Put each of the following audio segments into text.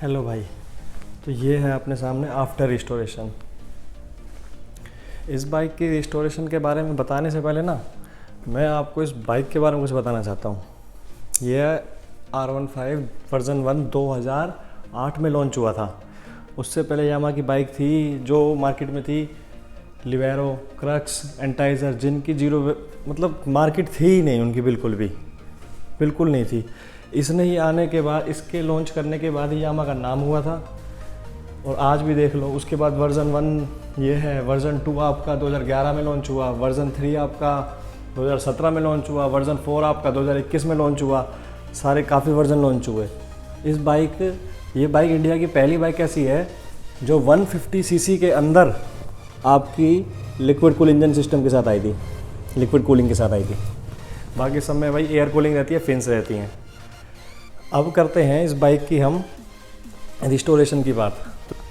Hello भाई, तो ये है अपने सामने आफ्टर रिस्टोरेशन। इस बाइक की रिस्टोरेशन के बारे में बताने से पहले ना मैं आपको इस बाइक के बारे में कुछ बताना चाहता हूँ। ये R15 वर्जन 1 2008 में लॉन्च हुआ था। उससे पहले यामा की बाइक थी जो मार्केट में थी, लिवेरो, क्रक्स, एंटाइजर, जिनकी जीरो मतलब मार्केट थी ही नहीं उनकी, बिल्कुल नहीं थी। इसने ही आने के बाद, इसके लॉन्च करने के बाद ही यामा का नाम हुआ था। और आज भी देख लो, उसके बाद वर्जन 1 ये है, वर्जन 2 आपका 2011 में लॉन्च हुआ, वर्जन 3 आपका 2017 में लॉन्च हुआ, वर्जन 4 आपका 2021 में लॉन्च हुआ। सारे काफ़ी वर्जन लॉन्च हुए। ये बाइक इंडिया की पहली बाइक ऐसी है जो 150 सीसी के अंदर आपकी लिक्विड कूल इंजन सिस्टम के साथ आई थी, लिक्विड कूलिंग के साथ आई थी। बाकी सब में भाई एयर कूलिंग रहती है, फिन्स रहती हैं। अब करते हैं इस बाइक की हम रिस्टोरेशन की बात।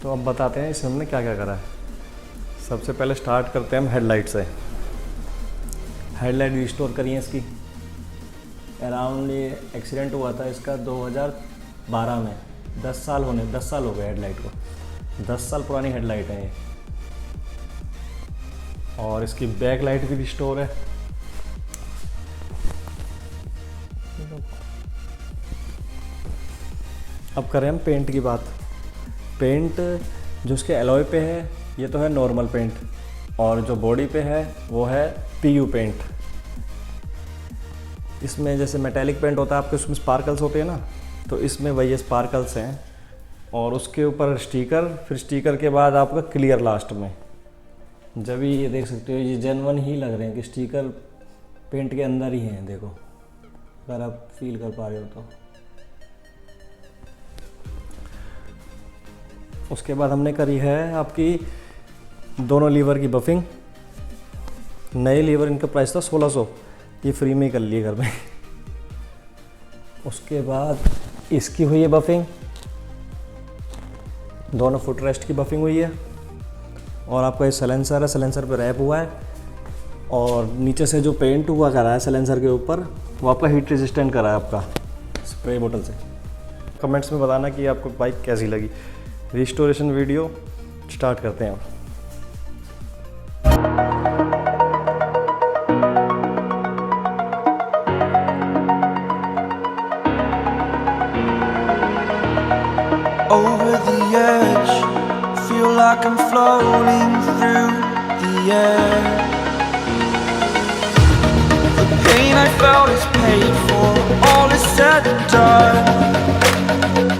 तो अब बताते हैं इसमें हमने क्या क्या करा है। सबसे पहले स्टार्ट करते हैं हम हेडलाइट से। हेडलाइट रिस्टोर करी है इसकी। अराउंड ये एक्सीडेंट हुआ था इसका 2012 में। 10 साल हो गए हेडलाइट को। 10 साल पुरानी हेडलाइट है ये। और इसकी बैक लाइट भी रिस्टोर है। अब करें हम पेंट की बात। पेंट जो इसके एलॉय पे है ये तो है नॉर्मल पेंट, और जो बॉडी पे है वो है पीयू पेंट। इसमें जैसे मेटेलिक पेंट होता है आपके, उसमें स्पार्कल्स होते हैं ना, तो इसमें वही स्पार्कल्स हैं। और उसके ऊपर स्टिकर, फिर स्टिकर के बाद आपका क्लियर लास्ट में। जब ये देख सकते हो, ये जेन्युइन ही लग रहे हैं कि स्टिकर पेंट के अंदर ही हैं। देखो, अगर आप फील कर पा रहे हो तो। उसके बाद हमने करी है आपकी दोनों लीवर की बफिंग। नए लीवर, इनका प्राइस था 1600, ये फ्री में ही कर लिए घर में। उसके बाद इसकी हुई है बफिंग, दोनों फुट रेस्ट की बफिंग हुई है। और आपका ये सलेंसर है, सलेंसर पे रैप हुआ है। और नीचे से जो पेंट हुआ करा है सलेंसर के ऊपर, वो आपका हीट रेजिस्टेंट करा है आपका स्प्रे बोतल से। कमेंट्स में बताना कि आपको बाइक कैसी लगी। रिस्टोरेशन वीडियो स्टार्ट करते हैं। Over the edge, feel like I'm floating through the air. The pain I felt is paid for, all is said and done.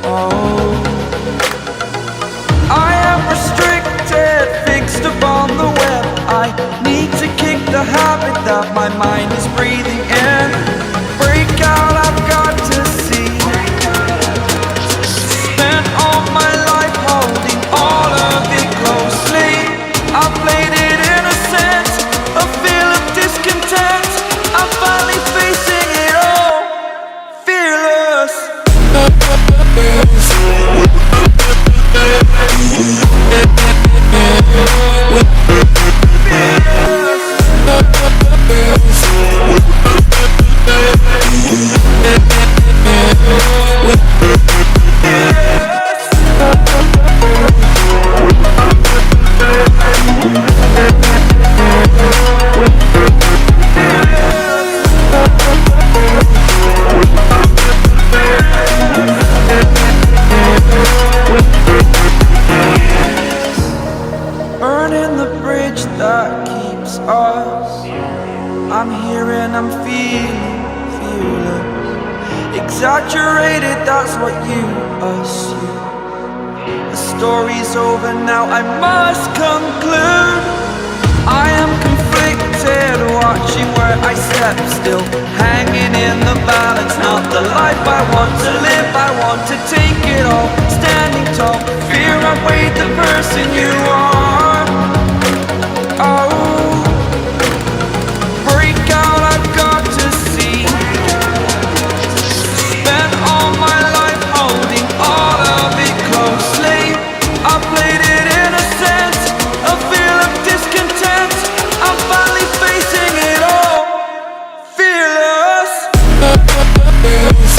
Oh, I am restricted, fixed upon the web. I need to kick the habit that my mind is breathing in. Break out, I've got to see. Spent all my life holding all of it closely. I played it innocent, a feel of discontent. I'm finally facing it all, fearless. Burning the bridge that keeps us. I'm here and I'm feeling fearless. Exaggerated, that's what you assume. The story's over now, I must conclude. I am conflicted, watching where I step still, hanging in the balance. Not the life I want to live, I want to take it all. Standing tall, fear I weighed the person you are. Oh, break out, I've got to see. Spent all my life holding all of it closely. I played it innocent, a feel of discontent. I'm finally facing it all, fearless. Fearless.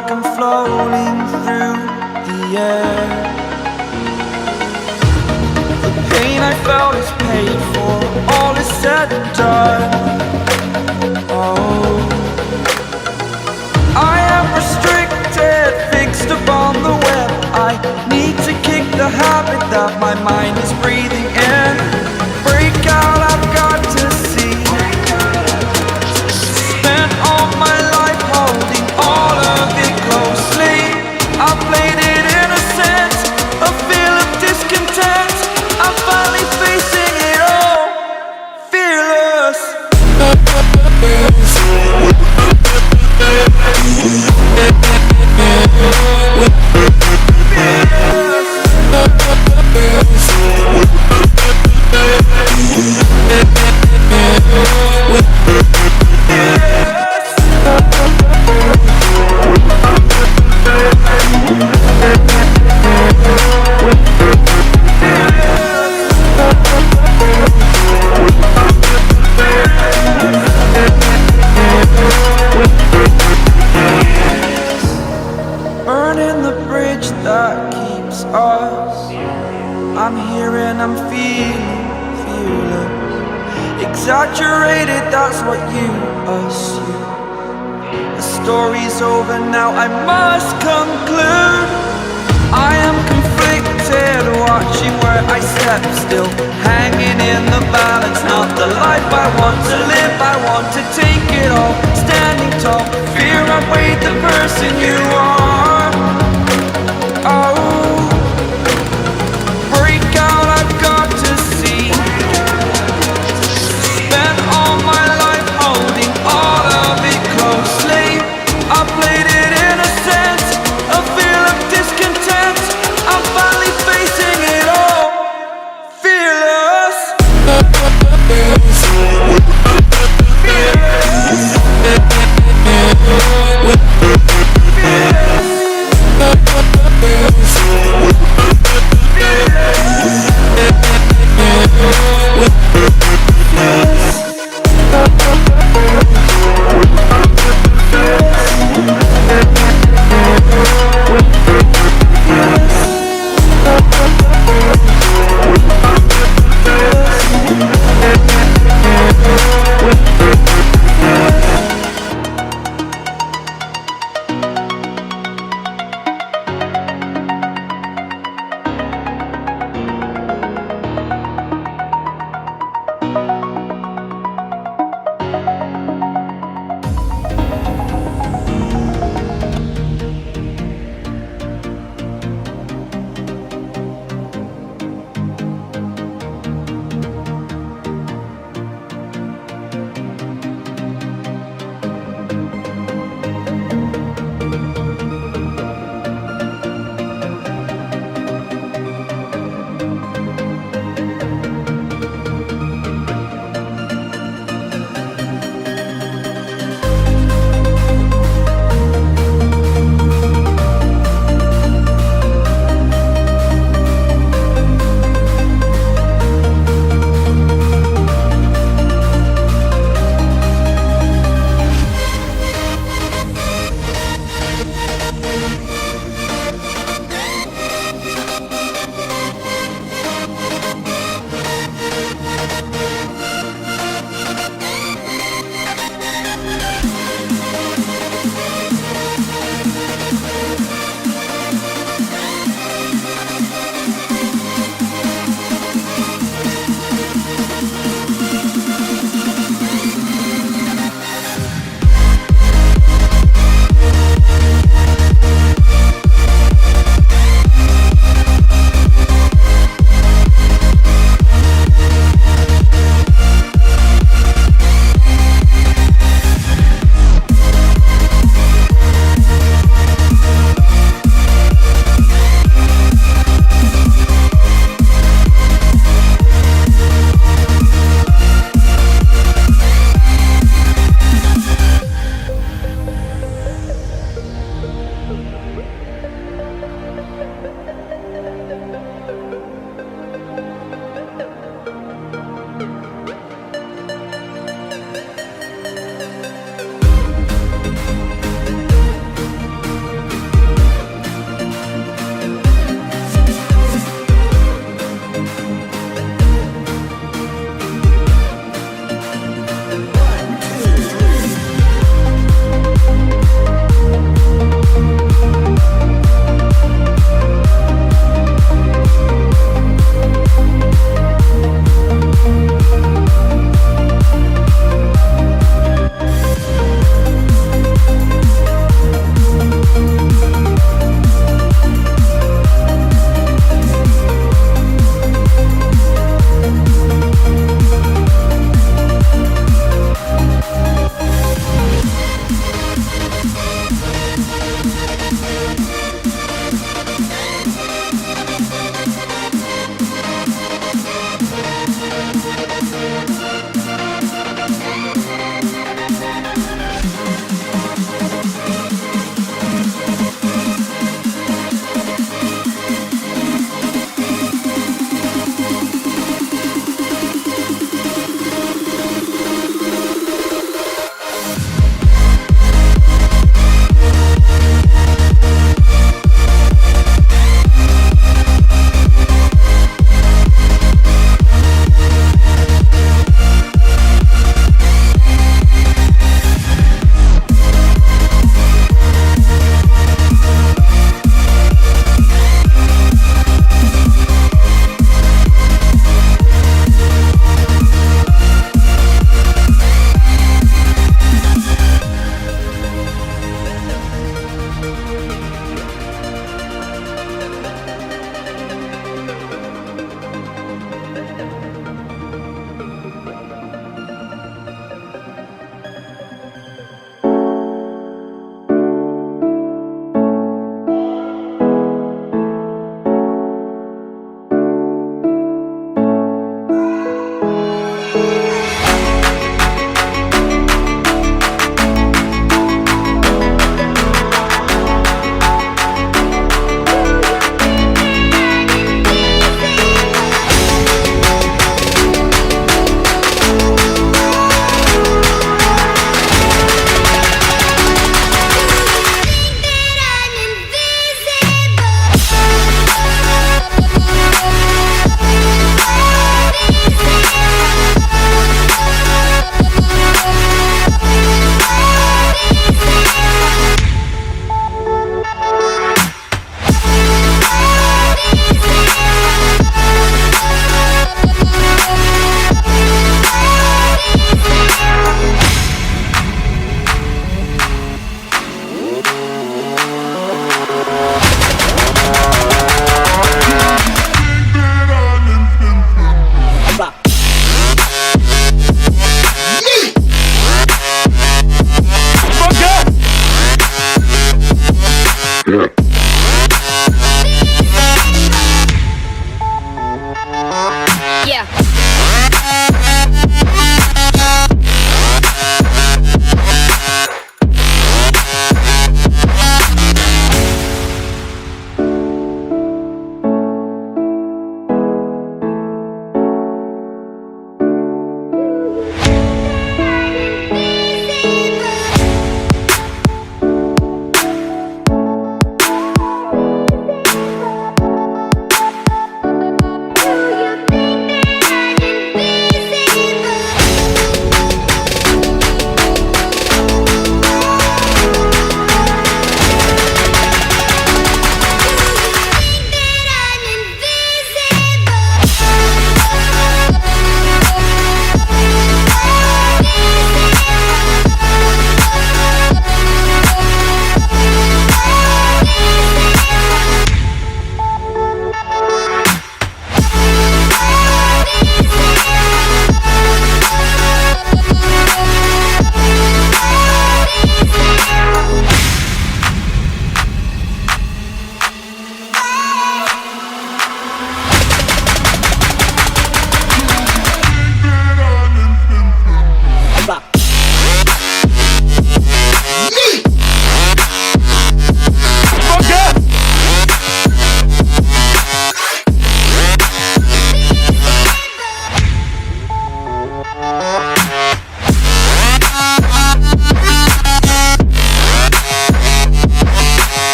like I'm floating through the air. The pain I felt is paid for, all is said and done. Oh, I am restricted, fixed upon the web. I need to kick the habit that my mind is breathing in. Break out, I've got to see. Spent all my life holding all of it closely. I played it innocent, a feel of discontent. I'm finally facing it all, fearless. Burning the bridge that keeps us. I'm here and I'm feeling fearless. Exaggerated, that's what you assume. The story's over now, I must conclude. I am conflicted, watching where I step still, hanging in the balance. Not the life I want to live, I want to take it all. Standing tall, fear outweighed the person you are. Oh, break out, I've got to see. Spent all my life holding all of it closely. I played it innocent, a feel of discontent. I'm finally facing it all, fearless. Fearless. Fearless.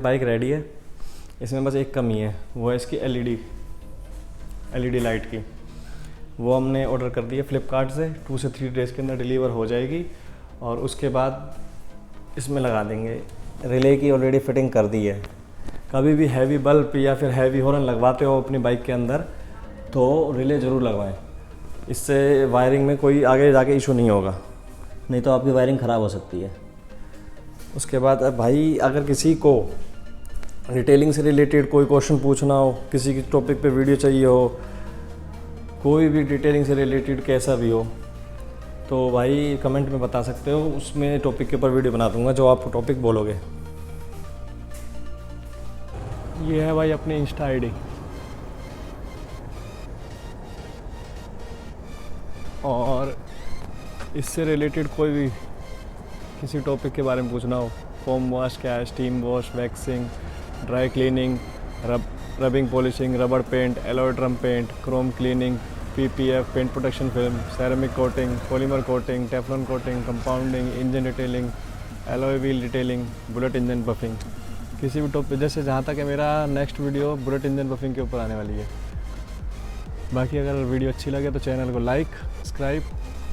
Bike ready है। इसमें बस एक कमी है, वो है इसकी LED light की। वो हमने ऑर्डर कर दी है फ्लिपकार्ट से, 2 से 3 डेज़ के अंदर डिलीवर हो जाएगी। और उसके बाद इसमें लगा देंगे। रिले की ऑलरेडी फिटिंग कर दी है। कभी भी हैवी बल्ब या फिर हैवी हॉर्न लगवाते हो अपनी बाइक के अंदर तो रिले ज़रूर लगवाएं। इससे वायरिंग में कोई आगे जाके इशू नहीं होगा, नहीं तो आपकी वायरिंग ख़राब हो सकती है। उसके बाद भाई अगर किसी को डिटेलिंग से रिलेटेड कोई क्वेश्चन पूछना हो, किसी की टॉपिक पे वीडियो चाहिए हो, कोई भी डिटेलिंग से रिलेटेड कैसा भी हो, तो भाई कमेंट में बता सकते हो। उसमें टॉपिक के ऊपर वीडियो बना दूंगा जो आप टॉपिक बोलोगे। ये है भाई अपनी इंस्टा आईडी। और इससे रिलेटेड कोई भी किसी टॉपिक के बारे में पूछना हो, फोम वॉश क्या है, steam wash, waxing, dry cleaning, rubbing polishing, rubber paint, alloy drum paint, chrome cleaning, PPF, paint protection film, ceramic coating, polymer coating, Teflon coating, compounding, engine detailing, alloy wheel detailing, bullet engine buffing, किसी भी topic, जैसे जहाँ तक है मेरा next video bullet engine buffing के ऊपर आने वाली है। बाकी अगर वीडियो अच्छी लगे तो चैनल को लाइक, सब्सक्राइब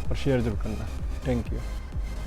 और शेयर जरूर करना। Thank you.